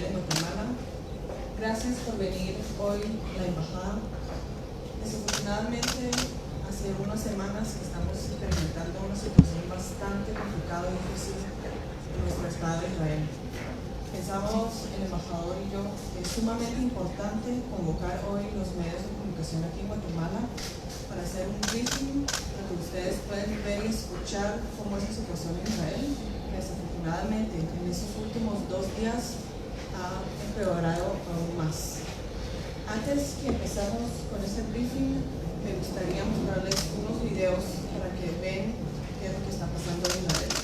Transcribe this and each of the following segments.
Israel en Guatemala. Gracias por venir hoy a la embajada. Desafortunadamente, hace unas semanas que estamos experimentando una situación bastante complicada y difícil en nuestro Estado de Israel. Pensamos, el embajador y yo, que es sumamente importante convocar hoy los medios de comunicación aquí en Guatemala para hacer un briefing para que ustedes puedan ver y escuchar cómo es la situación en Israel, que desafortunadamente en estos últimos 2 días ha empeorado aún más. Antes que empezamos con este briefing, me gustaría mostrarles unos videos para que vean qué es lo que está pasando en Israel.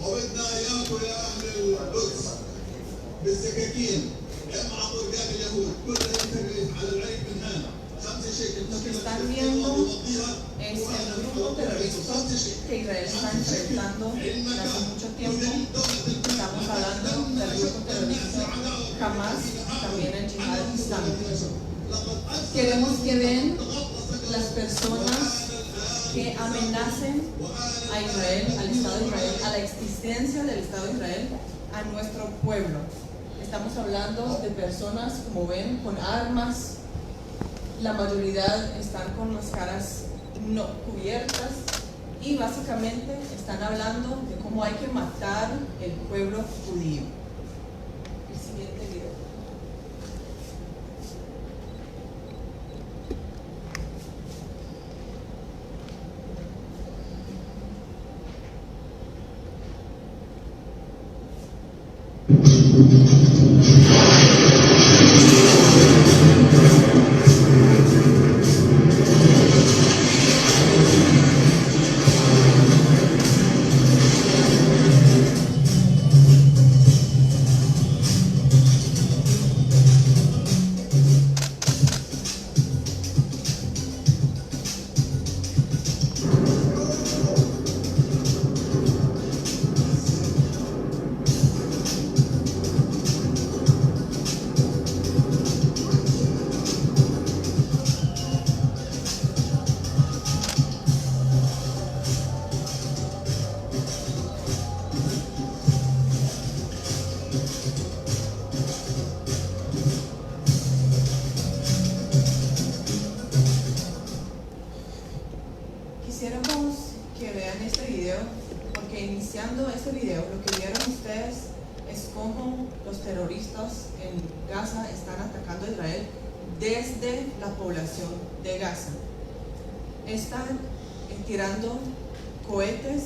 وبدنا اياكم يا اهل القدس بالسكاكين يمعطوا رجال اليهود كلها ينتبه على العيب من هنا 5 شيكل. Lo que están viendo es el grupo terrorista que Israel está enfrentando desde hace mucho tiempo. Estamos hablando del grupo terrorista Hamas y también el Yihad Islámico. Queremos que vean las personas que amenacen a Israel, al Estado de Israel, a la existencia del Estado de Israel, a nuestro pueblo. Estamos hablando de personas, como ven, con armas. La mayoría están con las caras no cubiertas y básicamente están hablando de cómo hay que matar el pueblo judío. El siguiente video. Quisiéramos que vean este video, porque iniciando este video lo que vieron ustedes es cómo los terroristas en Gaza están atacando a Israel desde la población de Gaza. Están tirando cohetes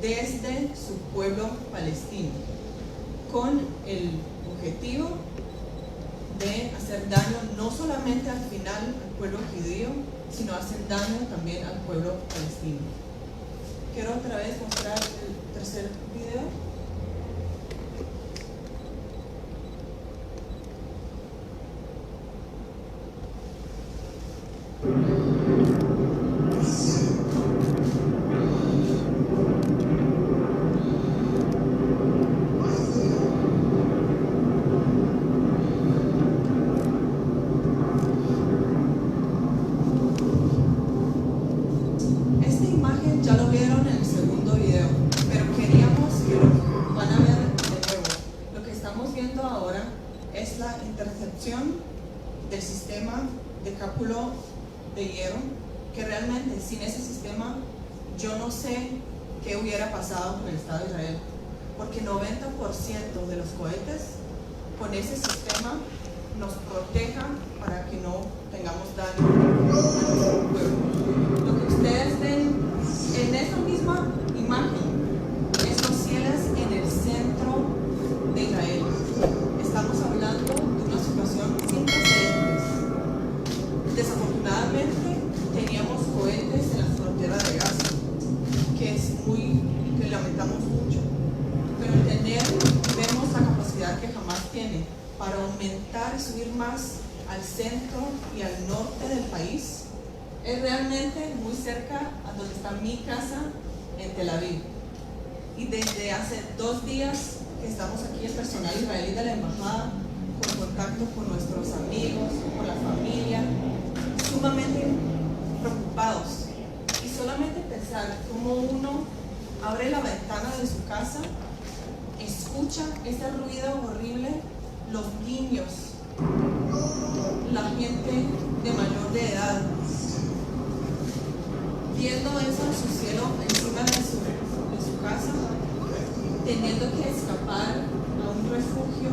desde su pueblo palestino con el objetivo de hacer daño no solamente al final al pueblo judío, sino hacen daño también al pueblo palestino. Quiero otra vez mostrar el tercer video. Ya lo vieron en el segundo video, pero queríamos que lo van a ver de nuevo. Lo que estamos viendo ahora es la intercepción del sistema de cálculo de hierro, que realmente sin ese sistema yo no sé qué hubiera pasado con el Estado de Israel, porque 90% de los cohetes con ese sistema nos protejan para que no tengamos daño a nuestro pueblo. Lo que ustedes ven en esa misma imagen es los cielos en el centro de Israel. Estamos hablando de una situación sin precedentes. Desafortunadamente teníamos cohetes en la frontera de Gaza, que lamentamos mucho. Pero vemos la capacidad que Hamas tiene para aumentar y subir más al centro y al norte del país. Es realmente muy cerca a donde está mi casa en Tel Aviv. Y desde hace 2 días que estamos aquí, el personal israelí de la embajada, con contacto con nuestros amigos, con la familia, sumamente preocupados. Y solamente pensar cómo uno abre la ventana de su casa, escucha ese ruido horrible, los niños, la gente de mayor de edad, viendo eso en su cielo, encima de su casa, teniendo que escapar a un refugio,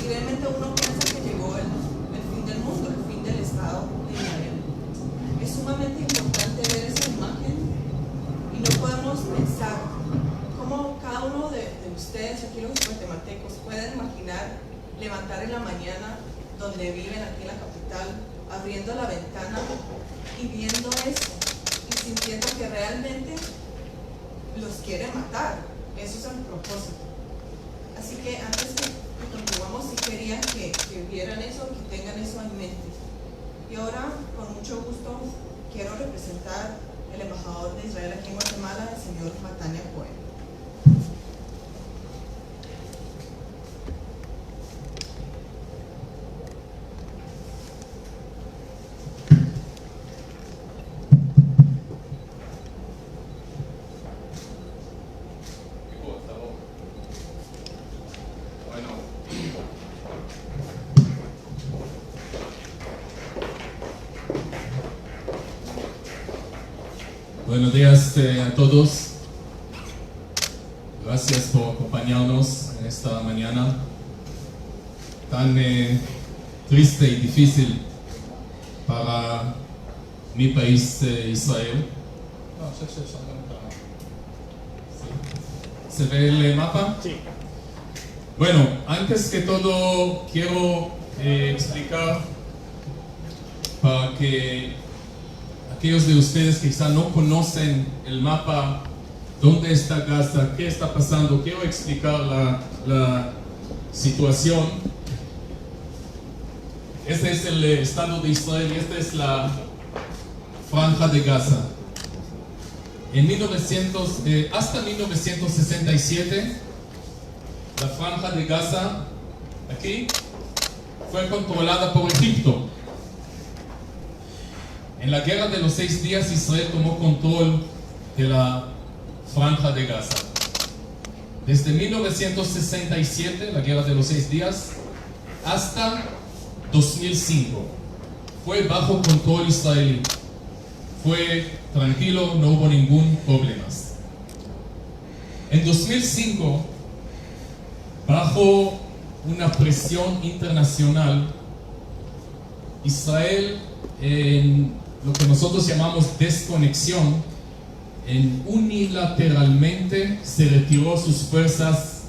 y realmente uno piensa que llegó el fin del mundo, el fin del Estado de Israel. Es sumamente importante ver esa imagen y no podemos pensar cómo cada uno de ustedes, aquí los guatemaltecos, pueden imaginar levantar en la mañana donde viven aquí en la capital, abriendo la ventana y viendo eso y sintiendo que realmente los quieren matar. Eso es el propósito. Así que antes que continuamos, sí quería que vieran eso, que tengan eso en mente. Y ahora, con mucho gusto, quiero representar al embajador de Israel aquí en Guatemala, el señor Matania Cohen. Buenos días a todos. Gracias por acompañarnos en esta mañana tan triste y difícil para mi país, Israel. ¿Se ve el mapa? Sí. Bueno, antes que todo quiero explicar para que aquellos de ustedes que quizá no conocen el mapa, dónde está Gaza, qué está pasando, quiero explicar la situación. Este es el Estado de Israel y esta es la Franja de Gaza. Hasta 1967, la Franja de Gaza, aquí, fue controlada por Egipto. En la Guerra de los 6 días, Israel tomó control de la Franja de Gaza. Desde 1967, la Guerra de los 6 días, hasta 2005, fue bajo control israelí. Fue tranquilo, no hubo ningún problema. En 2005, bajo una presión internacional, Israel, en lo que nosotros llamamos desconexión, unilateralmente se retiró sus fuerzas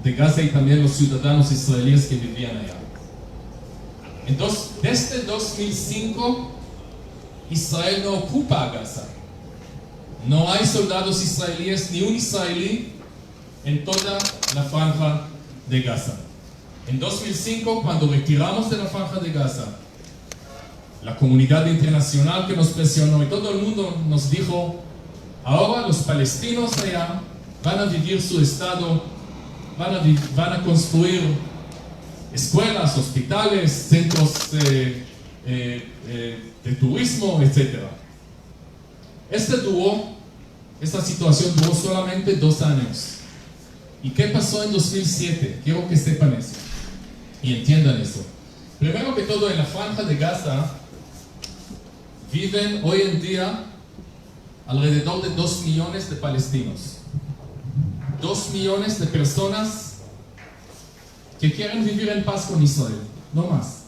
de Gaza y también los ciudadanos israelíes que vivían allá. Entonces, desde 2005, Israel no ocupa a Gaza. No hay soldados israelíes, ni un israelí en toda la Franja de Gaza. En 2005, cuando retiramos de la Franja de Gaza, la comunidad internacional que nos presionó y todo el mundo nos dijo: ahora los palestinos allá van a vivir su estado, van a construir escuelas, hospitales, centros de turismo, etc. Esta situación duró solamente 2 años. ¿Y qué pasó en 2007? Quiero que sepan eso y entiendan eso. Primero que todo, en la Franja de Gaza viven hoy en día alrededor de 2 millones de palestinos. 2 millones de personas que quieren vivir en paz con Israel, no más.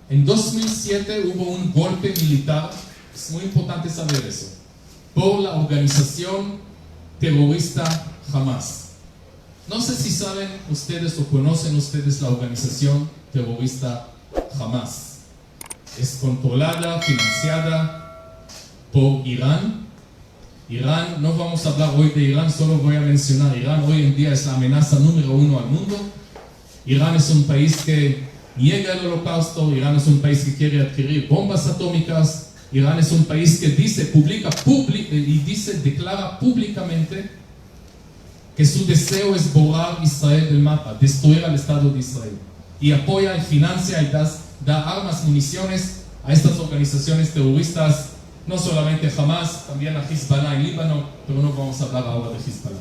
En 2007 hubo un golpe militar, es muy importante saber eso, por la organización terrorista Hamas. No sé si saben ustedes o conocen ustedes la organización terrorista Hamas. Es controlada, financiada por Irán. Irán, no vamos a hablar hoy de Irán, solo voy a mencionar Irán. Hoy en día es la amenaza número 1 al mundo. Irán es un país que niega el holocausto. Irán es un país que quiere adquirir bombas atómicas. Irán es un país que declara públicamente que su deseo es borrar Israel del mapa, destruir al Estado de Israel. Y apoya y financia y da armas, municiones a estas organizaciones terroristas, no solamente a Hamas, también a Hezbollah en Líbano, pero no vamos a hablar ahora de Hezbollah.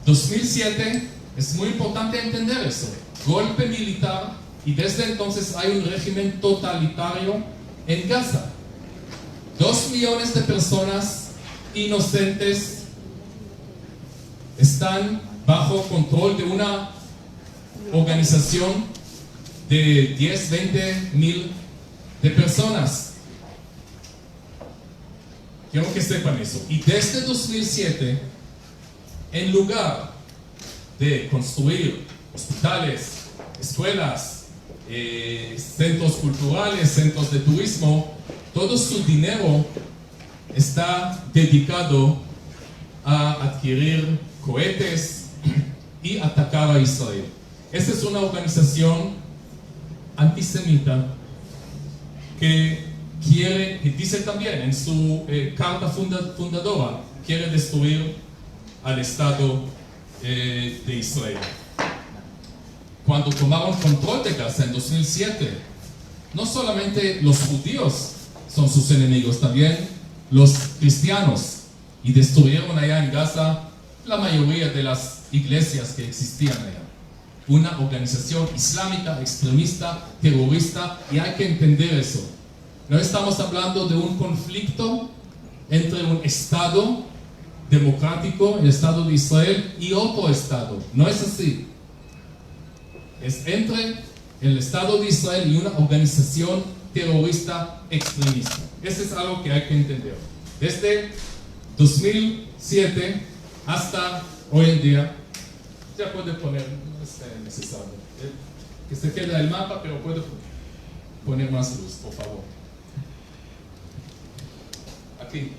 2007, es muy importante entender eso. Golpe militar, y desde entonces hay un régimen totalitario en Gaza. 2 millones de personas inocentes están bajo control de una organización de 10, 20 mil de personas. Quiero que sepan eso. Y desde 2007, en lugar de construir hospitales, escuelas, centros culturales, centros de turismo, todo su dinero está dedicado a adquirir cohetes y atacar a Israel. Esta es una organización antisemita que dice también en su carta fundadora, quiere destruir al Estado de Israel. Cuando tomaron control de Gaza en 2007, no solamente los judíos son sus enemigos, también los cristianos, y destruyeron allá en Gaza la mayoría de las iglesias que existían allá. Una organización islámica, extremista, terrorista, y hay que entender eso. No estamos hablando de un conflicto entre un Estado democrático, el Estado de Israel, y otro Estado. No es así. Es entre el Estado de Israel y una organización terrorista extremista. Eso es algo que hay que entender. Desde 2007 hasta hoy en día, ya puede poner, no es necesario, que se quede el mapa, pero puede poner más luz, por favor. Aquí.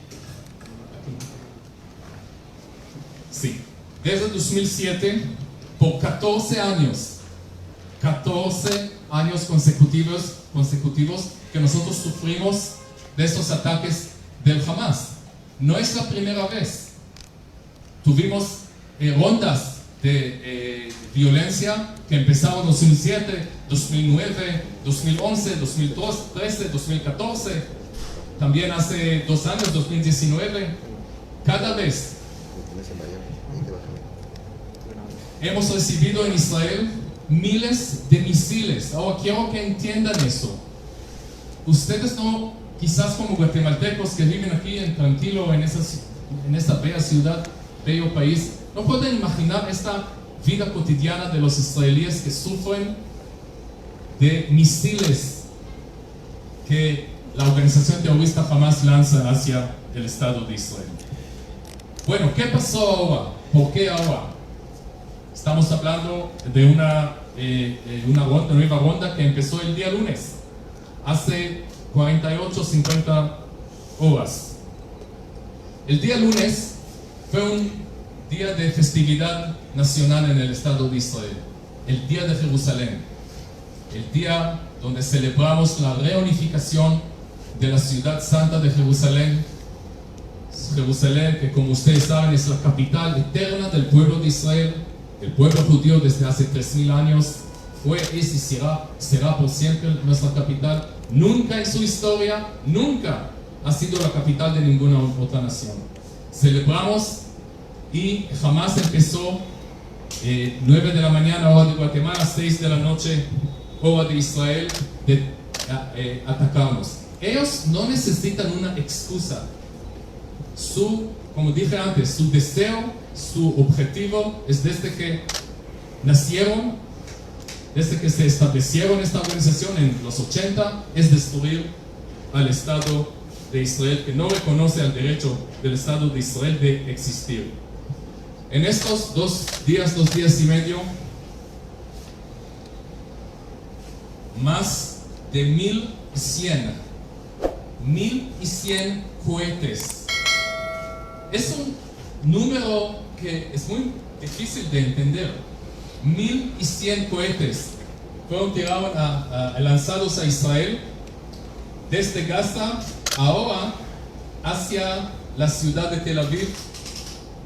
Sí, desde 2007, por 14 años consecutivos que nosotros sufrimos de estos ataques del Hamas. No es la primera vez. Tuvimos rondas de violencia que empezaron en 2007, 2009, 2011, 2013, 2014, también hace 2 años, 2019. Cada vez hemos recibido en Israel miles de misiles. Ahora quiero que entiendan eso. Ustedes no, quizás como guatemaltecos que viven aquí tranquilo en esta bella ciudad, bello país, no pueden imaginar esta vida cotidiana de los israelíes que sufren de misiles que la organización terrorista Hamas lanza hacia el Estado de Israel. Bueno, ¿qué pasó ahora? ¿Por qué ahora? Estamos hablando de una nueva ronda que empezó el día lunes, hace 48, 50 horas. El día lunes fue un día de festividad nacional en el Estado de Israel, el Día de Jerusalén, el día donde celebramos la reunificación de la ciudad santa de Jerusalén. Jerusalén, que como ustedes saben es la capital eterna del pueblo de Israel. El pueblo judío desde hace 3000 años fue, es y será por siempre nuestra capital. Nunca en su historia, nunca ha sido la capital de ninguna otra nación. Celebramos y Hamas empezó 9 de la mañana hora de Guatemala, 6 de la noche hora de Israel, de atacarnos. Ellos no necesitan una excusa. Como dije antes, su deseo, su objetivo es desde que nacieron, desde que se establecieron esta organización en los 80, es destruir al Estado de Israel, que no reconoce el derecho del Estado de Israel de existir. En estos 2 días y medio, más de 1100 cohetes. Es un número que es muy difícil de entender. 1100 cohetes fueron lanzados a Israel desde Gaza ahora hacia la ciudad de Tel Aviv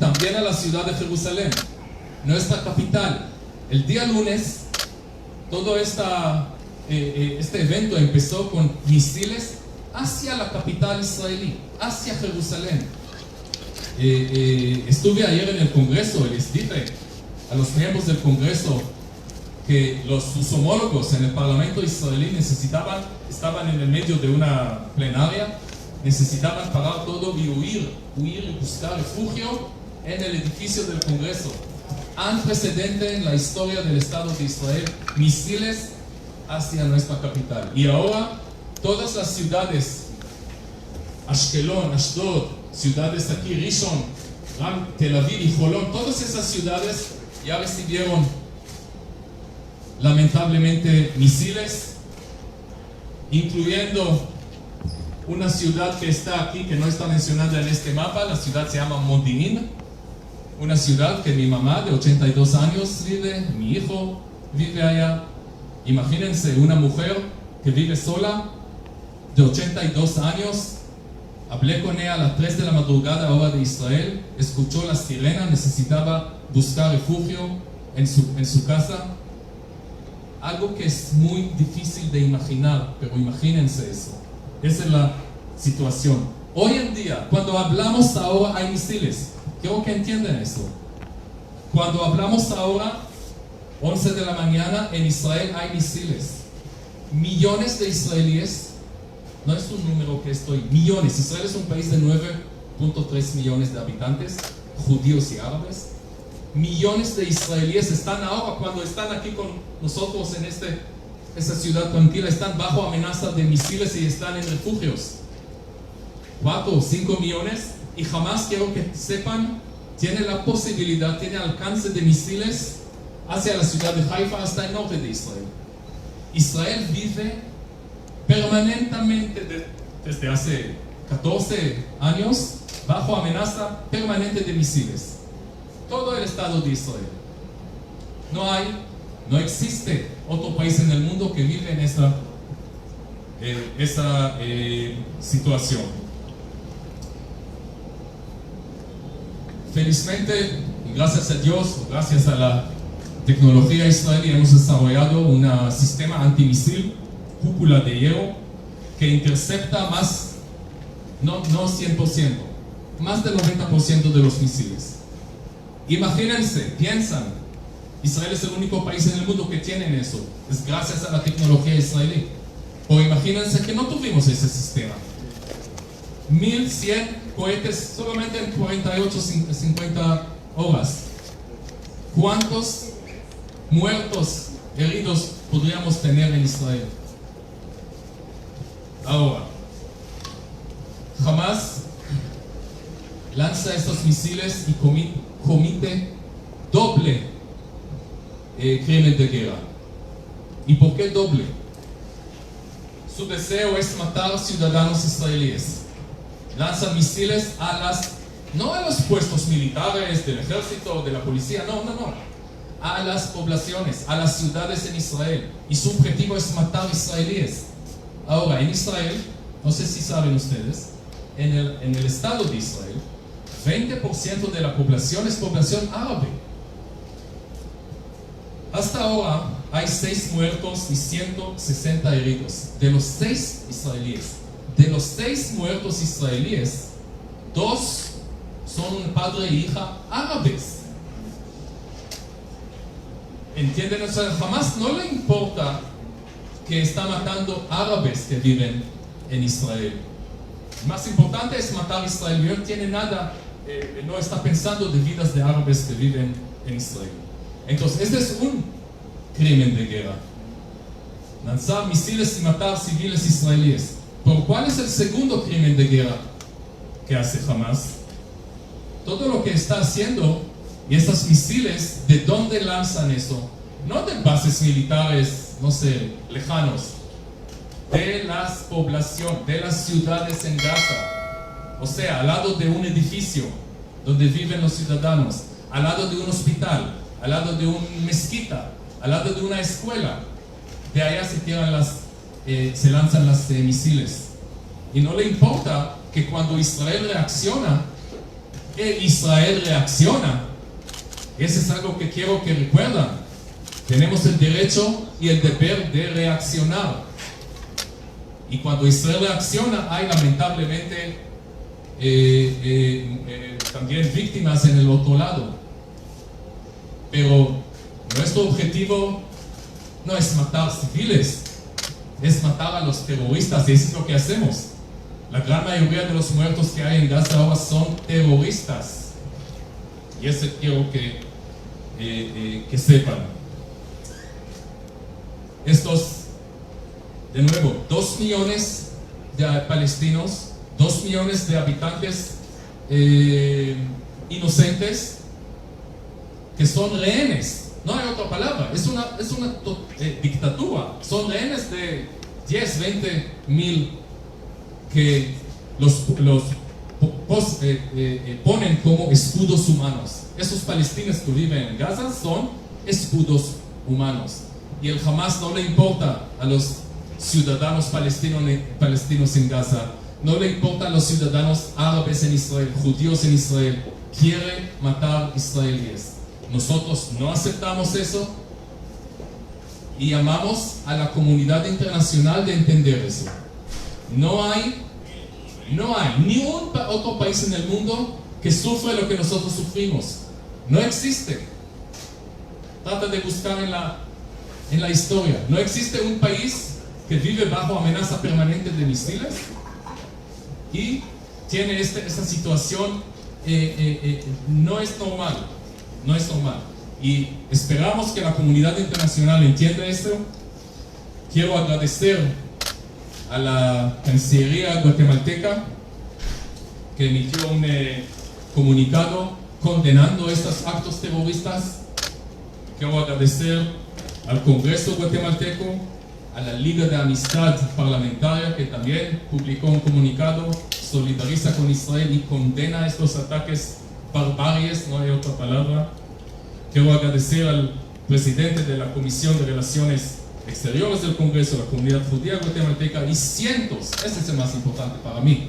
también a la ciudad de Jerusalén, nuestra capital. El día lunes, todo este evento empezó con misiles hacia la capital israelí, hacia Jerusalén. Estuve ayer en el Congreso y les dije a los miembros del Congreso que sus homólogos en el Parlamento israelí estaban en el medio de una plenaria, necesitaban parar todo y huir y buscar refugio en el edificio del Congreso. Antecedente en la historia del Estado de Israel, misiles hacia nuestra capital. Y ahora todas las ciudades, Ashkelon, Ashdod, ciudades aquí, Rishon, Tel Aviv y Holon, todas esas ciudades ya recibieron lamentablemente misiles, incluyendo una ciudad que está aquí, que no está mencionada en este mapa. La ciudad se llama Modi'in, una ciudad que mi mamá de 82 años vive, mi hijo vive allá. Imagínense una mujer que vive sola, de 82 años. Hablé con ella a las 3 de la madrugada, hora de Israel, escuchó la sirena, necesitaba buscar refugio en su casa. Algo que es muy difícil de imaginar, pero imagínense eso. Esa es la situación. Hoy en día, cuando hablamos ahora, hay misiles. Quiero que entiendan eso. Cuando hablamos ahora, 11 de la mañana, en Israel hay misiles. Millones de israelíes, no es un número que millones. Israel es un país de 9.3 millones de habitantes, judíos y árabes. Millones de israelíes están ahora, cuando están aquí con nosotros en esa ciudad tranquila, están bajo amenaza de misiles y están en refugios. 4 o 5 millones, y jamás quiero que sepan, tiene la posibilidad, tiene alcance de misiles hacia la ciudad de Haifa hasta el norte de Israel. Israel vive permanentemente desde hace 14 años bajo amenaza permanente de misiles. Todo el Estado de Israel. No existe otro país en el mundo que vive en esa situación. Felizmente, y gracias a Dios, gracias a la tecnología israelí, hemos desarrollado un sistema antimisil, cúpula de hierro, que intercepta más, no 100%, más del 90% de los misiles. Imagínense, piensan, Israel es el único país en el mundo que tiene eso, es gracias a la tecnología israelí. O imagínense que no tuvimos ese sistema. 1100 cohetes solamente en 48-50 horas. ¿Cuántos muertos, heridos podríamos tener en Israel? Ahora, Hamas lanza estos misiles y comete doble crimen de guerra. ¿Y por qué doble? Su deseo es matar ciudadanos israelíes. Lanzan misiles no a los puestos militares del ejército, de la policía, no. A las poblaciones, a las ciudades en Israel. Y su objetivo es matar israelíes. Ahora, en Israel, no sé si saben ustedes, en el Estado de Israel, 20% de la población es población árabe. Hasta ahora hay 6 muertos y 160 heridos. De los 6 israelíes, de los 6 muertos israelíes, 2 son padre e hija árabes. ¿Entienden? O sea, jamás no le importa que está matando árabes que viven en Israel. Más importante es matar a Israel. No tiene nada, no está pensando de vidas de árabes que viven en Israel. Entonces, este es un crimen de guerra. Lanzar misiles y matar civiles israelíes. ¿Por cuál es el segundo crimen de guerra que hace Hamas? Todo lo que está haciendo, y estos misiles, ¿de dónde lanzan eso? No de bases militares, no sé, lejanos. De las poblaciones, de las ciudades en Gaza. O sea, al lado de un edificio donde viven los ciudadanos, al lado de un hospital, al lado de una mezquita, al lado de una escuela. De allá se lanzan los misiles. Y no le importa que cuando Israel reacciona, que Israel reacciona. Eso es algo que quiero que recuerden. Tenemos el derecho y el deber de reaccionar. Y cuando Israel reacciona, hay lamentablemente también víctimas en el otro lado. Pero nuestro objetivo no es matar civiles, es matar a los terroristas, y eso es lo que hacemos. La gran mayoría de los muertos que hay en Gaza ahora son terroristas. Y eso quiero que sepan. Estos, de nuevo, 2 millones de palestinos, 2 millones de habitantes inocentes que son rehenes. No hay otra palabra, es una dictadura. Son rehenes de 10, 20 mil que los ponen como escudos humanos. Esos palestinos que viven en Gaza son escudos humanos. Y el Hamas no le importa a los ciudadanos palestinos en Gaza, no le importa a los ciudadanos árabes en Israel, judíos en Israel. Quiere matar israelíes. Nosotros no aceptamos eso y llamamos a la comunidad internacional de entender eso. No hay ni un otro país en el mundo que sufre lo que nosotros sufrimos. No existe. Trata de buscar en la historia. No existe un país que vive bajo amenaza permanente de misiles y tiene esta situación. No es normal. No es normal. Y esperamos que la comunidad internacional entienda esto. Quiero agradecer a la Cancillería guatemalteca que emitió un comunicado condenando estos actos terroristas. Quiero agradecer al Congreso guatemalteco, a la Liga de Amistad Parlamentaria, que también publicó un comunicado, solidariza con Israel y condena estos ataques barbaries, no hay otra palabra. Quiero agradecer al presidente de la Comisión de Relaciones Exteriores del Congreso, la comunidad judía guatemalteca, y cientos, ese es el más importante para mí,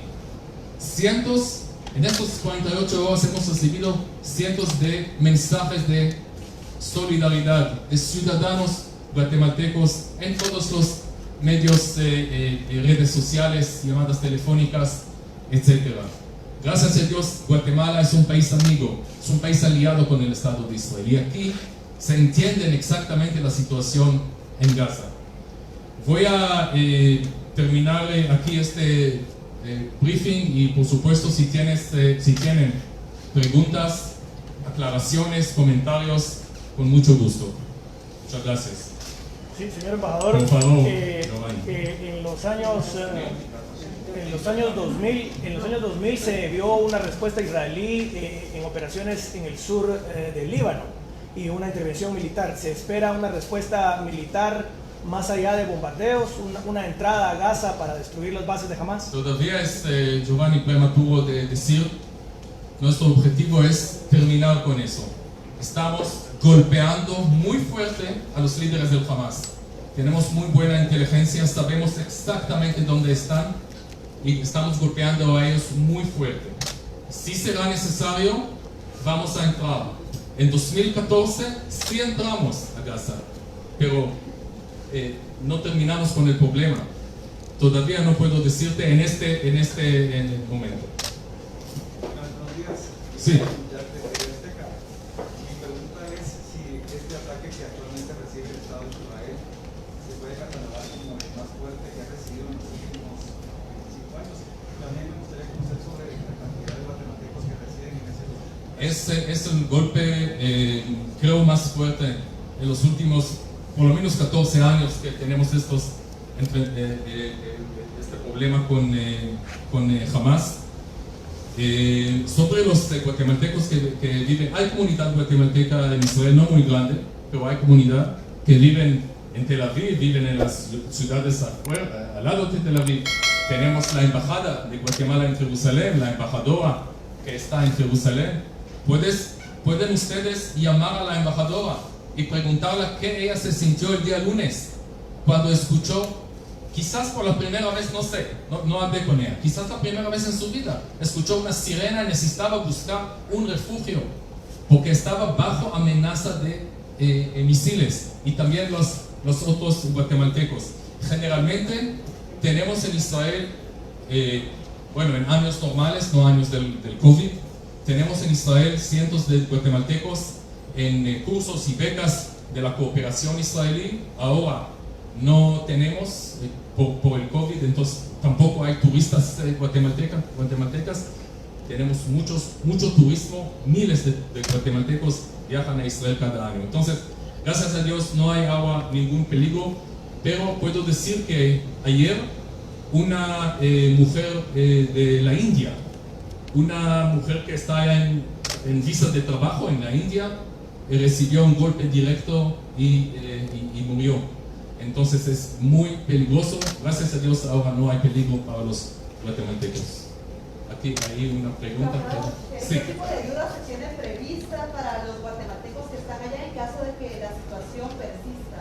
cientos, en estas 48 horas hemos recibido cientos de mensajes de solidaridad de ciudadanos guatemaltecos en todos los medios, redes sociales, llamadas telefónicas, etc. Gracias a Dios, Guatemala es un país amigo, es un país aliado con el Estado de Israel. Y aquí se entiende exactamente la situación en Gaza. Voy a terminar aquí este briefing y por supuesto si tienen preguntas, aclaraciones, comentarios, con mucho gusto. Muchas gracias. Sí, señor embajador. Por favor, en los años 2000 se vio una respuesta israelí en operaciones en el sur del Líbano y una intervención militar. ¿Se espera una respuesta militar más allá de bombardeos, una entrada a Gaza para destruir las bases de Hamas? Todavía es, Giovanni, prematuro de decir. Nuestro objetivo es terminar con eso. Estamos golpeando muy fuerte a los líderes del Hamas. Tenemos muy buena inteligencia, sabemos exactamente dónde están y estamos golpeando a ellos muy fuerte. Si será necesario, vamos a entrar. En 2014 sí entramos a Gaza, pero no terminamos con el problema. Todavía no puedo decirte en este momento. Buenos días. Sí. Mi pregunta es si este ataque que actualmente recibe el Estado de Israel se puede catalogar como el más fuerte que ha recibido en los últimos 25 años. También me gustaría conocer sobre la cantidad de guatemaltecos que residen en ese lugar. Es el golpe, creo, más fuerte en los últimos, por lo menos 14 años que tenemos este problema con Hamas. Sobre los guatemaltecos que viven, hay comunidad guatemalteca en Israel, no muy grande, pero hay comunidad que viven en Tel Aviv, viven en las ciudades afuera, al lado de Tel Aviv. Tenemos la embajada de Guatemala en Jerusalén, la embajadora que está en Jerusalén. Pueden ustedes llamar a la embajadora y preguntarle qué ella se sintió el día lunes cuando escuchó quizás por la primera vez, no sé, no hablé con ella, quizás la primera vez en su vida, escuchó una sirena y necesitaba buscar un refugio, porque estaba bajo amenaza de misiles, y también los otros guatemaltecos. Generalmente tenemos en Israel, bueno, en años normales, no años del COVID, tenemos en Israel cientos de guatemaltecos en cursos y becas de la cooperación israelí. Ahora no tenemos por el COVID, entonces tampoco hay turistas guatemaltecas. Tenemos mucho turismo, miles de guatemaltecos viajan a Israel cada año. Entonces, gracias a Dios no hay ahora ningún peligro, pero puedo decir que ayer una mujer de la India, una mujer que está en visa de trabajo en la India, recibió un golpe directo y murió. Entonces es muy peligroso. Gracias a Dios ahora no hay peligro para los guatemaltecos. Aquí hay una pregunta. ¿Qué tipo de ayuda se tiene prevista para los guatemaltecos que están allá en caso de que la situación persista?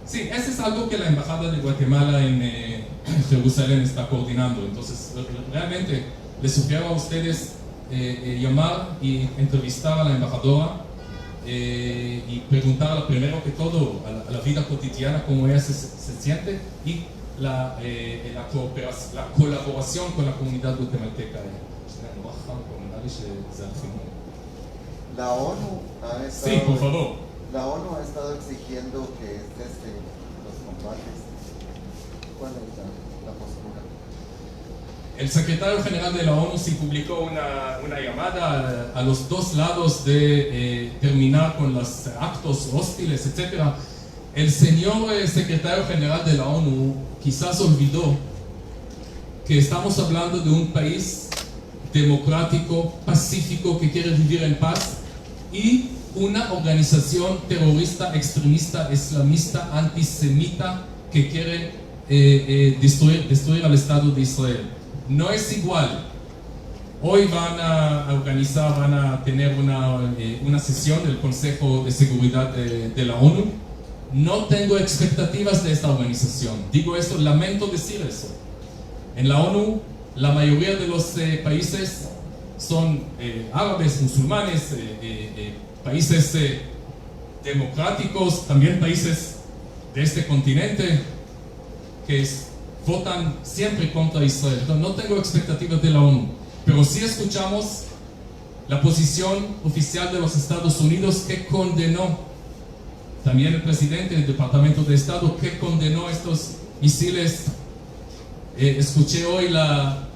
Sí, eso es algo que la Embajada de Guatemala en Jerusalén está coordinando. Entonces, realmente les sugiero a ustedes llamar y entrevistar a la embajadora y preguntarle primero que todo a la vida cotidiana, cómo ella se siente, y la colaboración con la comunidad guatemalteca. La ONU ha estado, sí, por favor. La ONU ha estado exigiendo que cesen los combates. ¿Cuál es la postura? El secretario general de la ONU sí publicó una llamada a los dos lados de terminar con los actos hostiles, etc. El señor secretario general de la ONU quizás olvidó que estamos hablando de un país democrático, pacífico, que quiere vivir en paz, y una organización terrorista, extremista, islamista, antisemita, que quiere destruir al Estado de Israel. No es igual. Hoy van a tener una sesión del Consejo de Seguridad de la ONU. No tengo expectativas de esta organización. Digo esto, lamento decir eso. En la ONU, la mayoría de los países son árabes, musulmanes, países democráticos, también países de este continente que votan siempre contra Israel. Entonces, no tengo expectativas de la ONU, pero sí escuchamos la posición oficial de los Estados Unidos, que condenó, también el presidente del Departamento de Estado, que condenó estos misiles. Escuché hoy la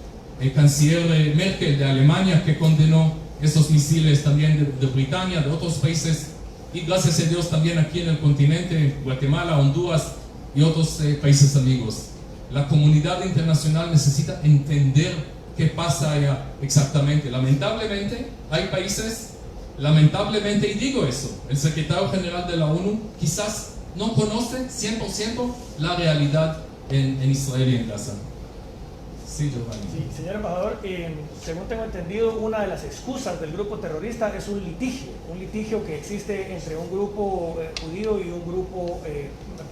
canciller Merkel de Alemania, que condenó esos misiles, también de Britania, de otros países, y gracias a Dios también aquí en el continente, Guatemala, Honduras y otros países amigos. La comunidad internacional necesita entender qué pasa allá exactamente. Lamentablemente, hay países, y digo eso, el secretario general de la ONU quizás no conoce 100% la realidad en Israel y en Gaza. Sí, Giovanni. Sí, señor embajador, según tengo entendido, una de las excusas del grupo terrorista es un litigio que existe entre un grupo judío y un grupo,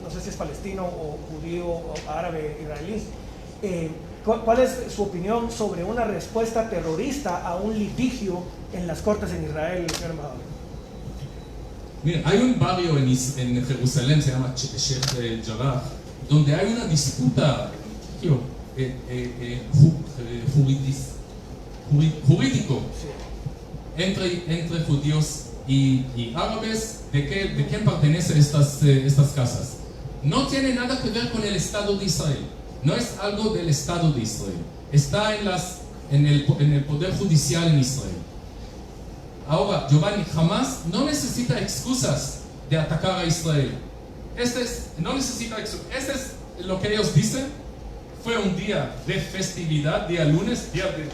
no sé si es palestino o judío o árabe israelí. ¿Cuál es su opinión sobre una respuesta terrorista a un litigio en las cortes en Israel, señor embajador? Mira, hay un barrio en Jerusalén, se llama Sheikh Jarrah, donde hay una disputa jurídico entre judíos y árabes, de quién pertenecen estas casas. No tiene nada que ver con el Estado de Israel, no es algo del Estado de Israel, está en el poder judicial en Israel. Ahora, Giovanni, jamás no necesita excusas de atacar a Israel. No necesita excusas. Este es lo que ellos dicen. Fue un día de festividad, día lunes, día de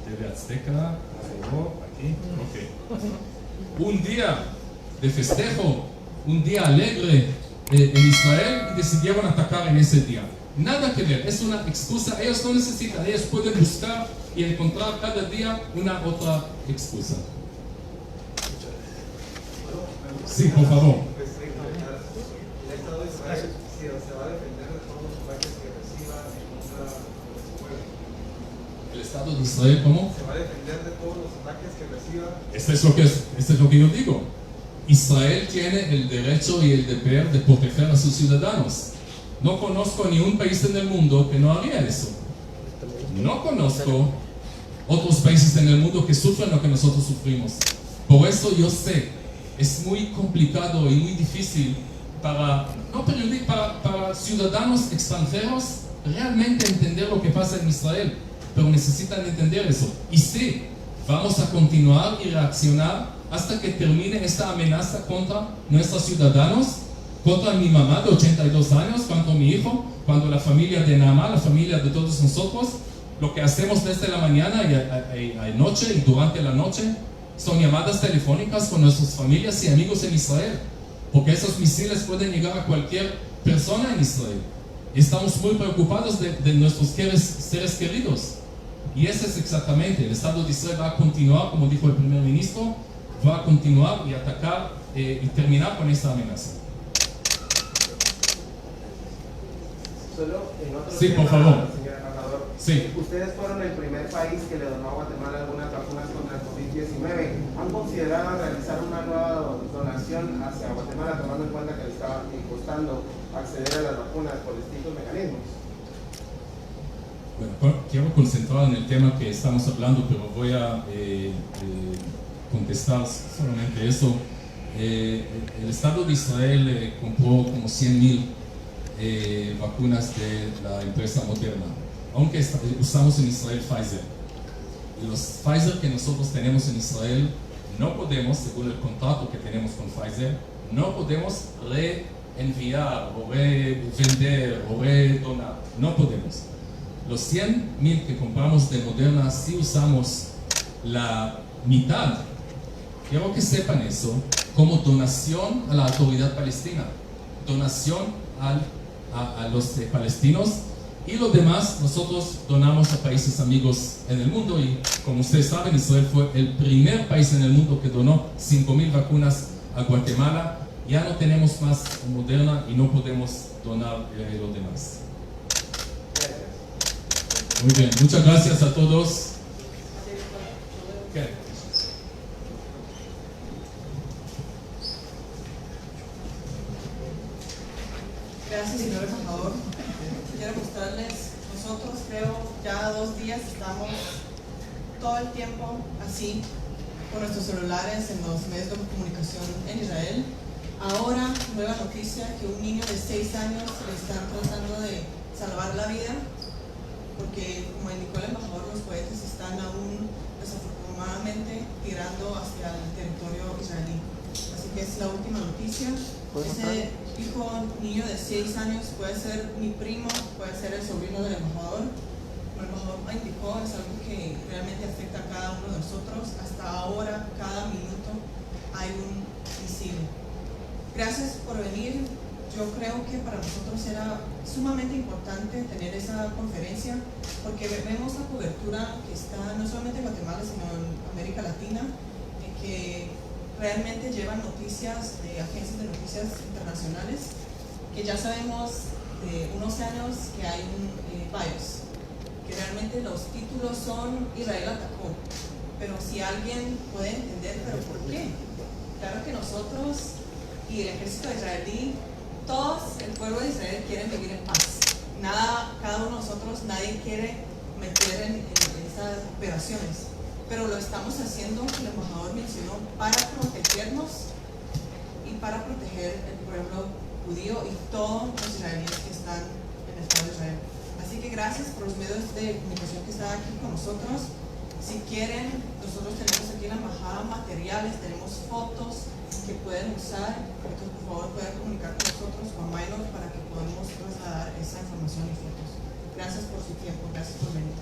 TV Azteca, aquí, ok. Un día de festejo, un día alegre en Israel, y decidieron atacar en ese día. Nada que ver, es una excusa. Ellos no necesitan, ellos pueden buscar y encontrar cada día una otra excusa. Sí, por favor. El Estado de Israel se va a defender de todos los ataques que reciba en contra de su pueblo. El Estado de Israel, ¿cómo? Se va a defender de todos los ataques que reciba. Esto es lo que yo digo. Israel tiene el derecho y el deber de proteger a sus ciudadanos. No conozco ni un país en el mundo que no haría eso. No conozco otros países en el mundo que sufren lo que nosotros sufrimos. Por eso yo sé, es muy complicado y muy difícil para ciudadanos extranjeros realmente entender lo que pasa en Israel, pero necesitan entender eso. Y sí, vamos a continuar y reaccionar hasta que termine esta amenaza contra nuestros ciudadanos, contra mi mamá de 82 años, contra mi hijo, cuando la familia de Naamá, la familia de todos nosotros. Lo que hacemos desde la mañana y anoche y durante la noche son llamadas telefónicas con nuestras familias y amigos en Israel, porque esos misiles pueden llegar a cualquier persona en Israel. Estamos muy preocupados de nuestros seres queridos. Y ese es exactamente, el Estado de Israel va a continuar, como dijo el primer ministro, va a continuar y atacar y terminar con esta amenaza. Solo en otro Sí, tema, por favor. señor embajador. Sí. Ustedes fueron el primer país que le donó a Guatemala algunas vacunas contra el COVID-19. ¿Han considerado realizar una nueva donación hacia Guatemala, tomando en cuenta que le estaba costando acceder a las vacunas por distintos mecanismos? Bueno, quiero concentrar en el tema que estamos hablando, pero voy a contestar solamente eso. El Estado de Israel compró como 100,000 vacunas de la empresa Moderna, aunque usamos en Israel Pfizer. Y los Pfizer que nosotros tenemos en Israel no podemos, según el contrato que tenemos con Pfizer, no podemos reenviar o revender o redonar, no podemos. Los 100,000 que compramos de Moderna, si usamos la mitad, quiero que sepan eso, como donación a la autoridad palestina, donación a los palestinos, y lo demás nosotros donamos a países amigos en el mundo. Y como ustedes saben, Israel fue el primer país en el mundo que donó 5,000 vacunas a Guatemala. Ya no tenemos más Moderna y no podemos donar lo demás. Muy bien, muchas gracias a todos. ¿Qué? Gracias, señor embajador. Quiero mostrarles, nosotros creo ya 2 días estamos todo el tiempo así, con nuestros celulares en los medios de comunicación en Israel. Ahora, nueva noticia, que un niño de 6 años le están tratando de salvar la vida, porque como indicó el embajador, los cohetes están aún desafortunadamente tirando hacia el territorio israelí. Así que es la última noticia. Ese niño de 6 años puede ser mi primo, puede ser el sobrino del embajador. Como el embajador indicó, es algo que realmente afecta a cada uno de nosotros. Hasta ahora, cada minuto hay un misil. Gracias por venir. Yo creo que para nosotros era sumamente importante tener esa conferencia, porque vemos la cobertura que está no solamente en Guatemala, sino en América Latina, que realmente llevan noticias de agencias de noticias internacionales, que ya sabemos de unos años que hay un bias, que realmente los títulos son Israel atacó, pero si alguien puede entender, ¿pero por qué? Claro que nosotros y el ejército israelí, todos, el pueblo de Israel quieren vivir en paz. Cada uno de nosotros, nadie quiere meter en esas operaciones, pero lo estamos haciendo, como el embajador mencionó, para protegernos y para proteger el pueblo judío y todos los israelíes que están en el Estado de Israel. Así que gracias por los medios de comunicación que están aquí con nosotros. Si quieren, nosotros tenemos aquí en la embajada materiales, tenemos fotos que pueden usar, entonces por favor pueden comunicar con nosotros o a Milo para que podamos trasladar esa información y fotos. Gracias por su tiempo, gracias por venir.